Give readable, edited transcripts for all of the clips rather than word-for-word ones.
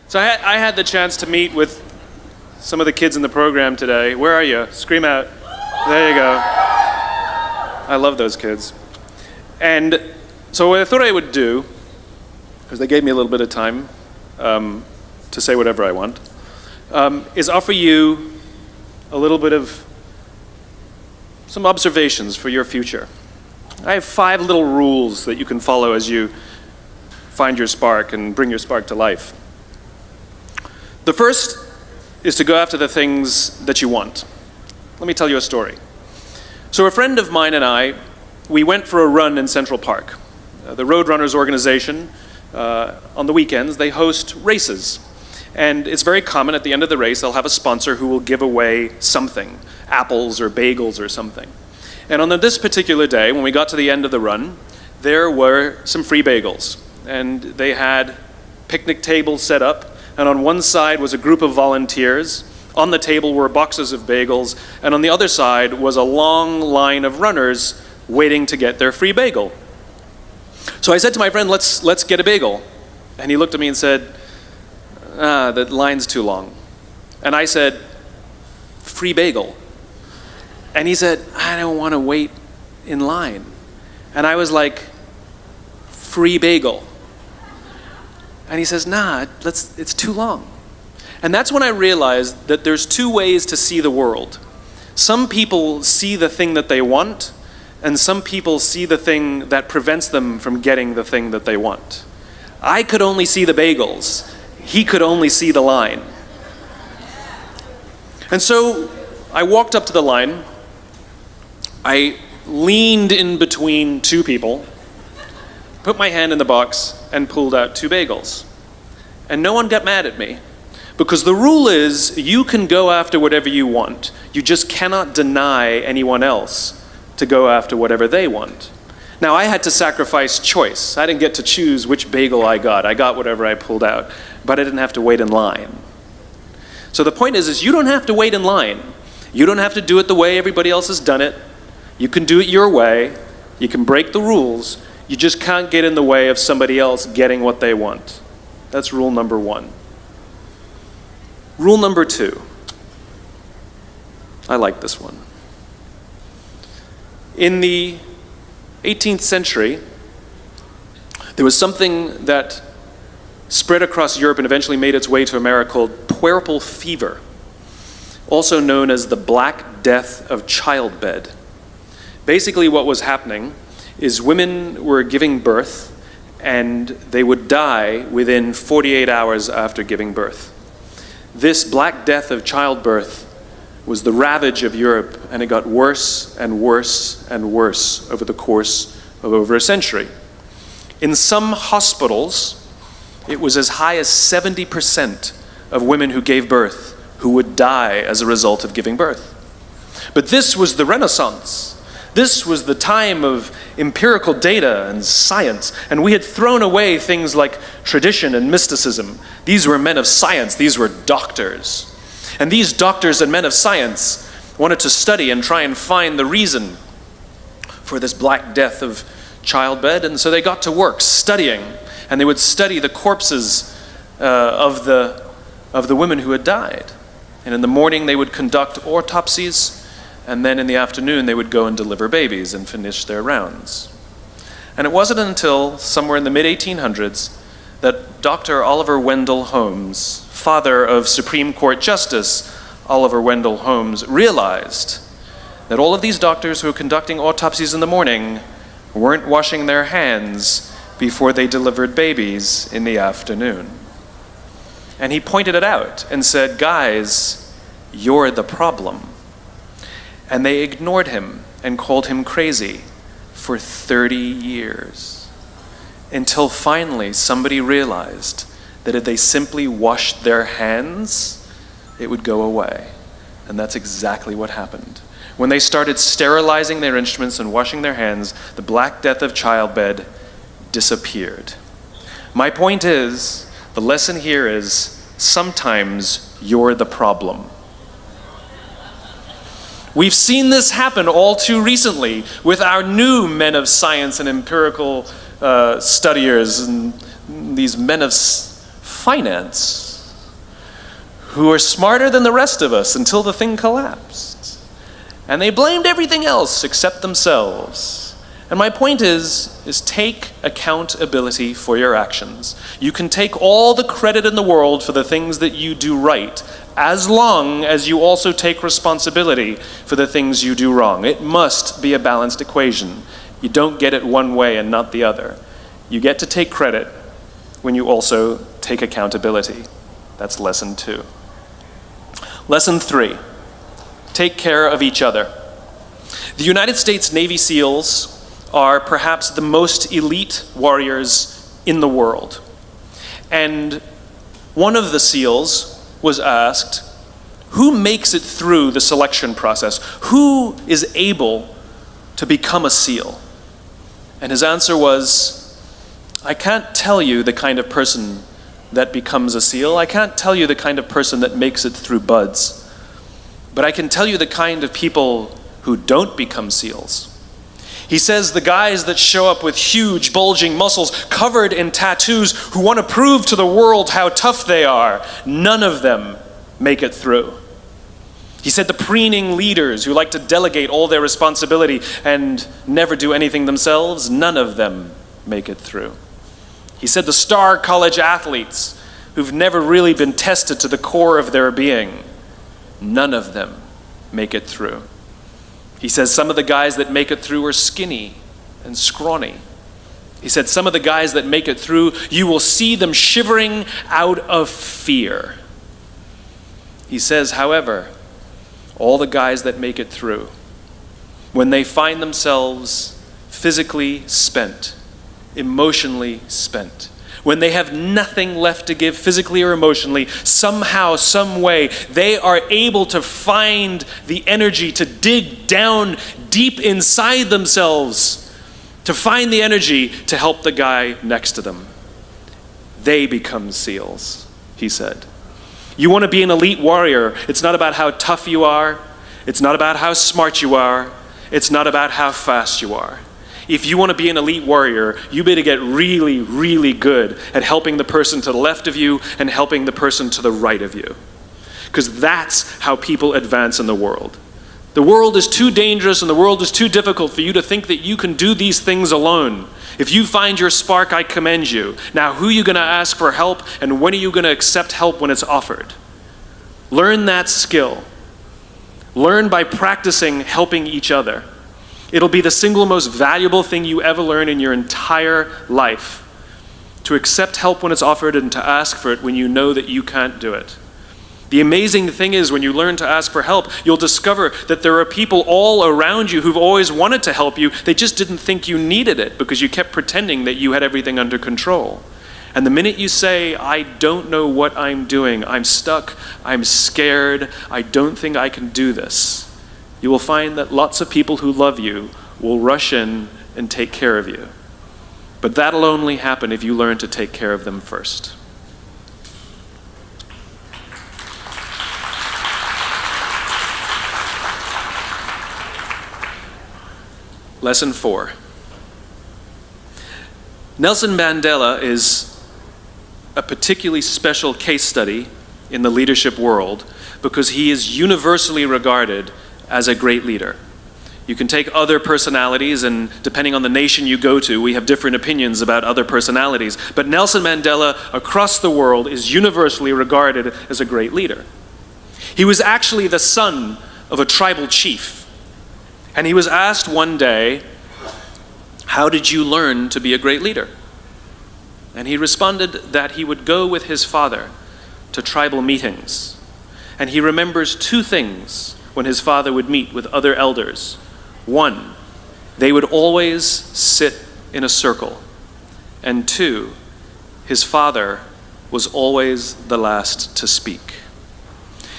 So I had the chance to meet with some of the kids in the program today. Where are you? Scream out. There you go. I love those kids. And so what I thought I would do, because they gave me a little bit of time to say whatever I want, is offer you a little bit of some observations for your future. I have 5 little rules that you can follow as you find your spark and bring your spark to life. The first is to go after the things that you want. Let me tell you a story. So a friend of mine and I, we went for a run in Central Park. The Roadrunners organization, on the weekends, they host races. And it's very common at the end of the race, they'll have a sponsor who will give away something, apples or bagels or something. And on this particular day, when we got to the end of the run, there were some free bagels. And they had picnic tables set up, and on one side was a group of volunteers. On the table were boxes of bagels, and on the other side was a long line of runners waiting to get their free bagel. So I said to my friend, let's get a bagel. And he looked at me and said, the line's too long. And I said, free bagel. And he said, I don't want to wait in line. And I was like, free bagel. And he says, nah, it's too long. And that's when I realized that there's 2 ways to see the world. Some people see the thing that they want, and some people see the thing that prevents them from getting the thing that they want. I could only see the bagels. He could only see the line. And so I walked up to the line. I leaned in between 2 people, put my hand in the box, and pulled out 2 bagels. And no one got mad at me, because the rule is you can go after whatever you want. You just cannot deny anyone else to go after whatever they want. Now, I had to sacrifice choice. I didn't get to choose which bagel I got. I got whatever I pulled out, but I didn't have to wait in line. So the point is you don't have to wait in line. You don't have to do it the way everybody else has done it. You can do it your way. You can break the rules. You just can't get in the way of somebody else getting what they want. That's rule number 1. Rule number 2. I like this one. In the 18th century, there was something that spread across Europe and eventually made its way to America called puerperal fever, also known as the Black Death of childbed. Basically what was happening is women were giving birth and they would die within 48 hours after giving birth. This Black Death of childbirth was the ravage of Europe, and it got worse and worse and worse over the course of over a century. In some hospitals, it was as high as 70% of women who gave birth who would die as a result of giving birth. But this was the Renaissance. This was the time of empirical data and science, and we had thrown away things like tradition and mysticism. These were men of science, these were doctors. And these doctors and men of science wanted to study and try and find the reason for this Black Death of childbed, and so they got to work studying, and they would study the corpses of the women who had died. And in the morning they would conduct autopsies, and then in the afternoon they would go and deliver babies and finish their rounds. And it wasn't until somewhere in the mid-1800s that Dr. Oliver Wendell Holmes, father of Supreme Court Justice Oliver Wendell Holmes, realized that all of these doctors who were conducting autopsies in the morning weren't washing their hands before they delivered babies in the afternoon. And he pointed it out and said, guys, you're the problem. And they ignored him and called him crazy for 30 years. Until finally somebody realized that if they simply washed their hands, it would go away. And that's exactly what happened. When they started sterilizing their instruments and washing their hands, the Black Death of childbed disappeared. My point is, the lesson here is, sometimes you're the problem. We've seen this happen all too recently with our new men of science and empirical studiers and these men of finance. who were smarter than the rest of us until the thing collapsed. And they blamed everything else except themselves. And my point is take accountability for your actions. You can take all the credit in the world for the things that you do right, as long as you also take responsibility for the things you do wrong. It must be a balanced equation. You don't get it one way and not the other. You get to take credit when you also take accountability. That's lesson 2. Lesson 3, take care of each other. The United States Navy SEALs are perhaps the most elite warriors in the world. And one of the SEALs was asked, who makes it through the selection process? Who is able to become a SEAL? And his answer was, I can't tell you the kind of person that becomes a SEAL. I can't tell you the kind of person that makes it through BUD/S. But I can tell you the kind of people who don't become SEALs. He says the guys that show up with huge, bulging muscles, covered in tattoos, who want to prove to the world how tough they are, none of them make it through. He said the preening leaders who like to delegate all their responsibility and never do anything themselves, none of them make it through. He said the star college athletes who've never really been tested to the core of their being, none of them make it through. He says some of the guys that make it through are skinny and scrawny. He said some of the guys that make it through, you will see them shivering out of fear. He says, however, all the guys that make it through, when they find themselves physically spent, emotionally spent, when they have nothing left to give physically or emotionally, somehow, some way, they are able to find the energy to dig down deep inside themselves, to find the energy to help the guy next to them. They become SEALs, he said. You want to be an elite warrior. It's not about how tough you are. It's not about how smart you are. It's not about how fast you are. If you want to be an elite warrior, you better get really, really good at helping the person to the left of you and helping the person to the right of you. Because that's how people advance in the world. The world is too dangerous and the world is too difficult for you to think that you can do these things alone. If you find your spark, I commend you. Now, who are you going to ask for help, and when are you going to accept help when it's offered? Learn that skill. Learn by practicing helping each other. It'll be the single most valuable thing you ever learn in your entire life. To accept help when it's offered and to ask for it when you know that you can't do it. The amazing thing is when you learn to ask for help, you'll discover that there are people all around you who've always wanted to help you. They just didn't think you needed it because you kept pretending that you had everything under control. And the minute you say, I don't know what I'm doing, I'm stuck, I'm scared, I don't think I can do this, you will find that lots of people who love you will rush in and take care of you. But that'll only happen if you learn to take care of them first. Lesson 4. Nelson Mandela is a particularly special case study in the leadership world because he is universally regarded as a great leader. You can take other personalities, and depending on the nation you go to, we have different opinions about other personalities. But Nelson Mandela, across the world, is universally regarded as a great leader. He was actually the son of a tribal chief. And he was asked one day, how did you learn to be a great leader? And he responded that he would go with his father to tribal meetings. And he remembers two things when his father would meet with other elders. One, they would always sit in a circle. And two, his father was always the last to speak.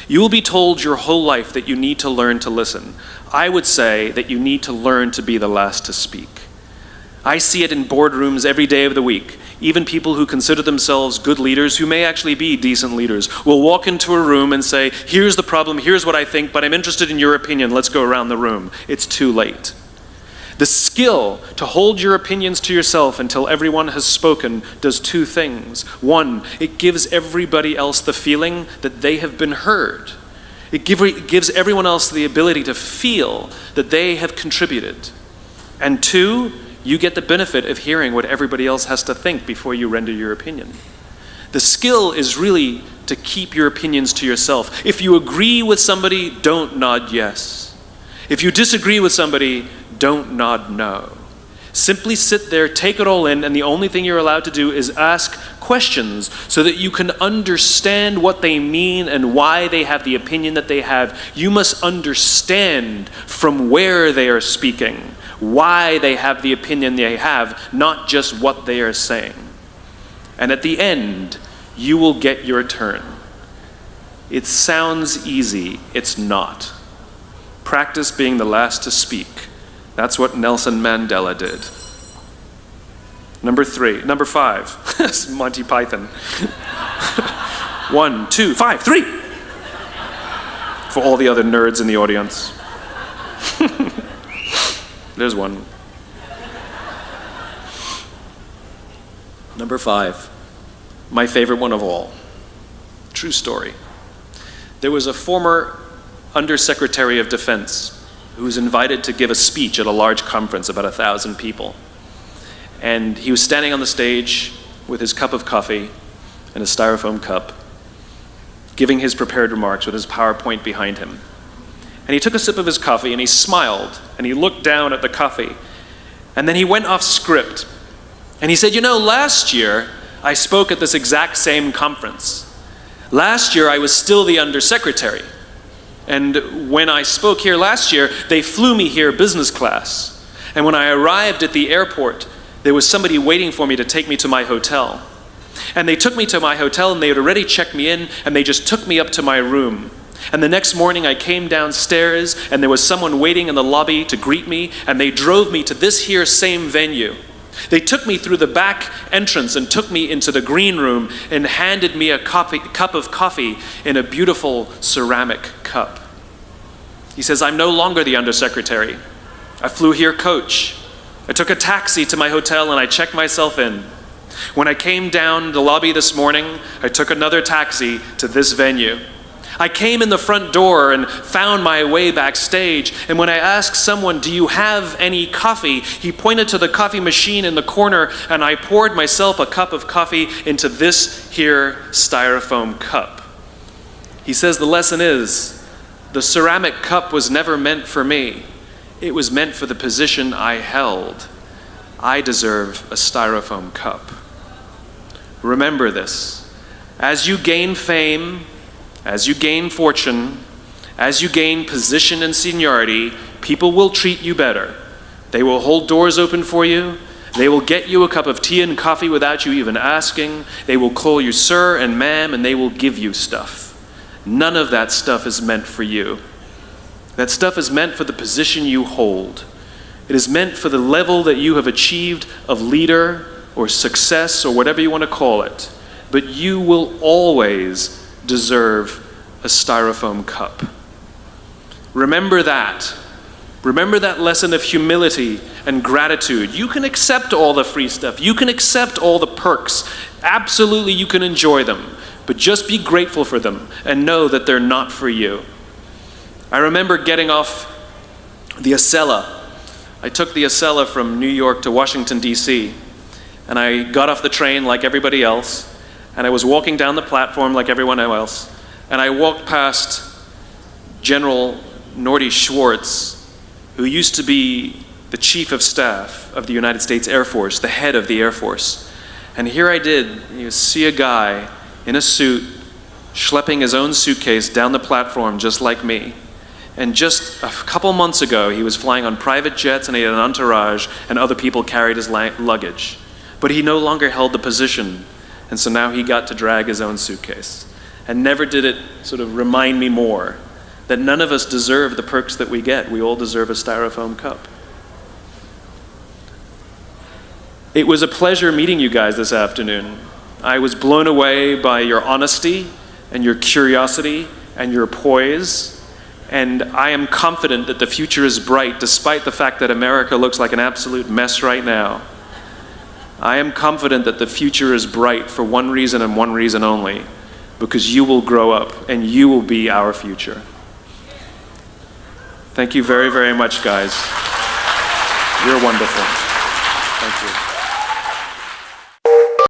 You will be told your whole life that you need to learn to listen. I would say that you need to learn to be the last to speak. I see it in boardrooms every day of the week. Even people who consider themselves good leaders, who may actually be decent leaders, will walk into a room and say, here's the problem, here's what I think, but I'm interested in your opinion, let's go around the room. It's too late. The skill to hold your opinions to yourself until everyone has spoken does two things. One, it gives everybody else the feeling that they have been heard. It gives everyone else the ability to feel that they have contributed. And two, you get the benefit of hearing what everybody else has to think before you render your opinion. The skill is really to keep your opinions to yourself. If you agree with somebody, don't nod yes. If you disagree with somebody, don't nod no. Simply sit there, take it all in, and the only thing you're allowed to do is ask questions so that you can understand what they mean and why they have the opinion that they have. You must understand from where they are speaking, why they have the opinion they have, not just what they are saying. And at the end, you will get your turn. It sounds easy, it's not. Practice being the last to speak. That's what Nelson Mandela did. Number 5. It's Monty Python. 1, 2, 5, 3. For all the other nerds in the audience. There's one. Number 5. My favorite one of all. True story. There was a former Undersecretary of Defense who was invited to give a speech at a large conference, about 1,000 people. And he was standing on the stage with his cup of coffee and a styrofoam cup, giving his prepared remarks with his PowerPoint behind him. And he took a sip of his coffee and he smiled and he looked down at the coffee. And then he went off script. And he said, last year I spoke at this exact same conference. Last year I was still the undersecretary. And when I spoke here last year, they flew me here business class. And when I arrived at the airport, there was somebody waiting for me to take me to my hotel. And they took me to my hotel and they had already checked me in and they just took me up to my room. And the next morning I came downstairs and there was someone waiting in the lobby to greet me and they drove me to this here same venue. They took me through the back entrance and took me into the green room and handed me a cup of coffee in a beautiful ceramic cup. He says, I'm no longer the undersecretary. I flew here coach. I took a taxi to my hotel and I checked myself in. When I came down the lobby this morning, I took another taxi to this venue. I came in the front door and found my way backstage, and when I asked someone, do you have any coffee? He pointed to the coffee machine in the corner, and I poured myself a cup of coffee into this here styrofoam cup. He says the lesson is, the ceramic cup was never meant for me. It was meant for the position I held. I deserve a styrofoam cup. Remember this. As you gain fame, as you gain fortune, as you gain position and seniority, people will treat you better. They will hold doors open for you. They will get you a cup of tea and coffee without you even asking. They will call you sir and ma'am, and they will give you stuff. None of that stuff is meant for you. That stuff is meant for the position you hold. It is meant for the level that you have achieved of leader or success or whatever you want to call it. But you will always deserve a styrofoam cup. Remember that. Remember that lesson of humility and gratitude. You can accept all the free stuff. You can accept all the perks. Absolutely, you can enjoy them. But just be grateful for them and know that they're not for you. I remember getting off the Acela. I took the Acela from New York to Washington, D.C. And I got off the train like everybody else. And I was walking down the platform like everyone else. And I walked past General Norty Schwartz, who used to be the Chief of Staff of the United States Air Force, the head of the Air Force. And here I did, see a guy in a suit, schlepping his own suitcase down the platform just like me. And just a couple months ago, he was flying on private jets and he had an entourage and other people carried his luggage. But he no longer held the position. And so now he got to drag his own suitcase. And never did it sort of remind me more that none of us deserve the perks that we get. We all deserve a styrofoam cup. It was a pleasure meeting you guys this afternoon. I was blown away by your honesty and your curiosity and your poise. And I am confident that the future is bright, despite the fact that America looks like an absolute mess right now. I am confident that the future is bright for one reason and one reason only, because you will grow up and you will be our future. Thank you very, very much, guys. You're wonderful. Thank you.